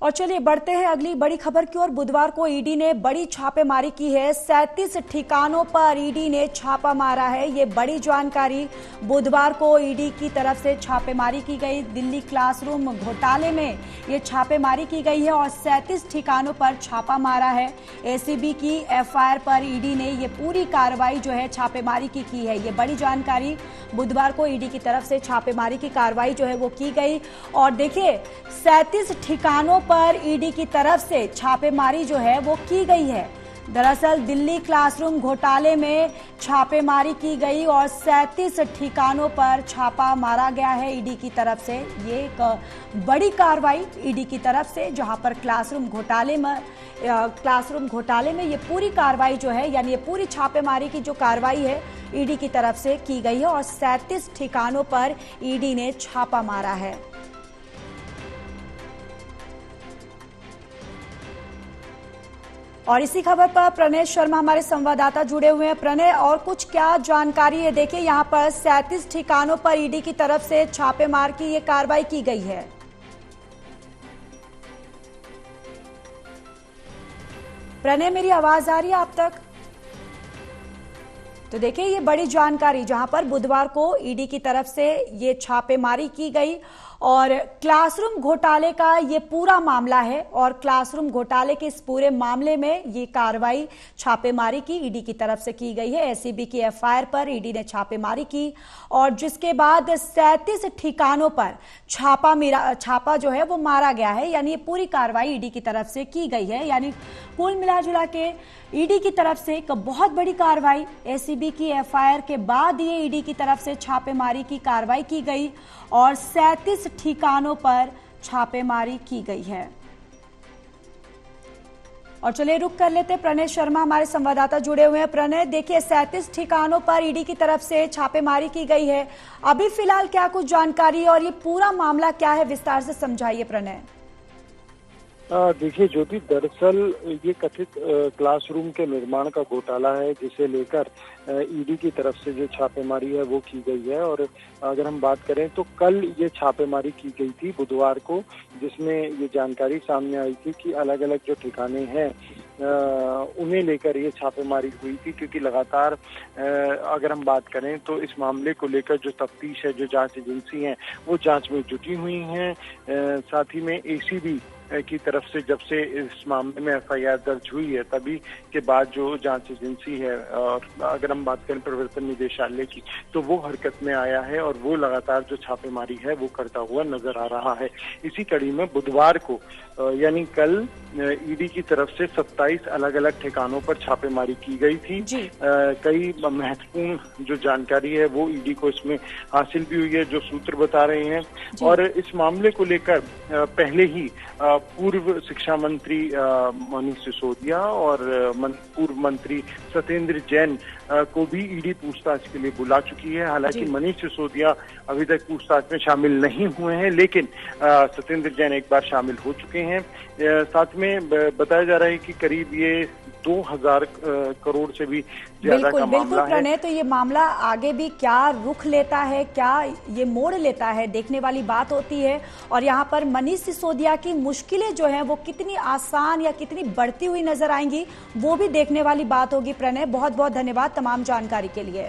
और चलिए बढ़ते हैं अगली बड़ी खबर की ओर। बुधवार को ईडी ने बड़ी छापेमारी की है। 37 ठिकानों पर ईडी ने छापा मारा है। ये बड़ी जानकारी। बुधवार को ईडी की तरफ से छापेमारी की गई। दिल्ली क्लासरूम घोटाले में ये छापेमारी की गई है और 37 ठिकानों पर छापा मारा है। एसीबी की एफआईआर पर ईडी ने ये पूरी कार्रवाई जो है छापेमारी की है। ये बड़ी जानकारी। बुधवार को ईडी की तरफ से छापेमारी की कार्रवाई जो है वो की गई और देखिए 37 ठिकानों पर ईडी की तरफ से छापेमारी जो है वो की गई है। दरअसल दिल्ली क्लासरूम घोटाले में छापेमारी की गई और 37 ठिकानों पर छापा मारा गया है ईडी की तरफ से। ये एक बड़ी कार्रवाई ईडी की तरफ से, जहां पर क्लासरूम घोटाले में ये पूरी कार्रवाई जो है, यानी ये पूरी छापेमारी की जो कार्रवाई है ईडी की तरफ से की गई है और 37 ठिकानों पर ईडी ने छापा मारा है। और इसी खबर पर प्रणय शर्मा हमारे संवाददाता जुड़े हुए हैं। प्रणय, और कुछ क्या जानकारी है? देखिए यहाँ पर 37 ठिकानों पर ईडी की तरफ से छापेमार की ये कार्रवाई की गई है। प्रणय, मेरी आवाज आ रही है आप तक? तो देखिए ये बड़ी जानकारी, जहां पर बुधवार को ईडी की तरफ से ये छापेमारी की गई और क्लासरूम घोटाले का ये पूरा मामला है और क्लासरूम घोटाले के इस पूरे मामले में ये कार्रवाई छापेमारी की ईडी की तरफ से की गई है। एसीबी की एफआईआर पर ईडी ने छापेमारी की और जिसके बाद 37 ठिकानों पर छापा जो है वो मारा गया है। यानी ये पूरी कार्रवाई ईडी की तरफ से की गई है। यानी कुल मिलाजुला के ईडी की तरफ से एक बहुत बड़ी कार्रवाई। एसीबी की एफआईआर के बाद ये ईडी की तरफ से छापेमारी की कार्रवाई की गई और 37 ठिकानों पर छापेमारी की गई है। और चलिए रुक कर लेते, प्रणय शर्मा हमारे संवाददाता जुड़े हुए हैं। प्रणय, देखिए 37 ठिकानों पर ईडी की तरफ से छापेमारी की गई है। अभी फिलहाल क्या कुछ जानकारी और ये पूरा मामला क्या है, विस्तार से समझाइए प्रणय। देखिए ज्योति, दरअसल ये कथित क्लासरूम के निर्माण का घोटाला है, जिसे लेकर ईडी की तरफ से जो छापेमारी है वो की गई है। और अगर हम बात करें तो कल ये छापेमारी की गई थी बुधवार को, जिसमें ये जानकारी सामने आई थी कि अलग अलग जो ठिकाने हैं उन्हें लेकर ये छापेमारी हुई थी। क्योंकि लगातार अगर हम बात करें तो इस मामले को लेकर जो तफ्तीश है, जो जांच एजेंसी हैं वो जांच में जुटी हुई हैं। साथ ही में एसीबी की तरफ से जब से इस मामले में एफआईआर दर्ज हुई है तभी के बाद जो जांच एजेंसी है, और अगर हम बात करें प्रवर्तन निदेशालय की, तो वो हरकत में आया है और वो लगातार जो छापेमारी है वो करता हुआ नजर आ रहा है। इसी कड़ी में बुधवार को यानी कल ईडी की तरफ से 27 अलग अलग ठिकानों पर छापेमारी की गई थी। कई महत्वपूर्ण जो जानकारी है वो ईडी को इसमें हासिल भी हुई है, जो सूत्र बता रहे हैं। और इस मामले को लेकर पहले ही पूर्व शिक्षा मंत्री मनीष सिसोदिया और पूर्व मंत्री सत्येंद्र जैन को भी ईडी पूछताछ के लिए बुला चुकी है। हालांकि मनीष सिसोदिया अभी तक पूछताछ में शामिल नहीं हुए हैं, लेकिन सत्येंद्र जैन एक बार शामिल हो चुके हैं। साथ में बताया जा रहा है कि करीब ये 2000 करोड़ से भी ज्यादा का मामला है। प्रणय, तो ये मामला आगे भी क्या रुख लेता है, क्या ये मोड़ लेता है, देखने वाली बात होती है। और यहाँ पर मनीष सिसोदिया की मुश्किलें जो है वो कितनी आसान या कितनी बढ़ती हुई नजर आएंगी, वो भी देखने वाली बात होगी। प्रणय, बहुत बहुत धन्यवाद तमाम जानकारी के लिए।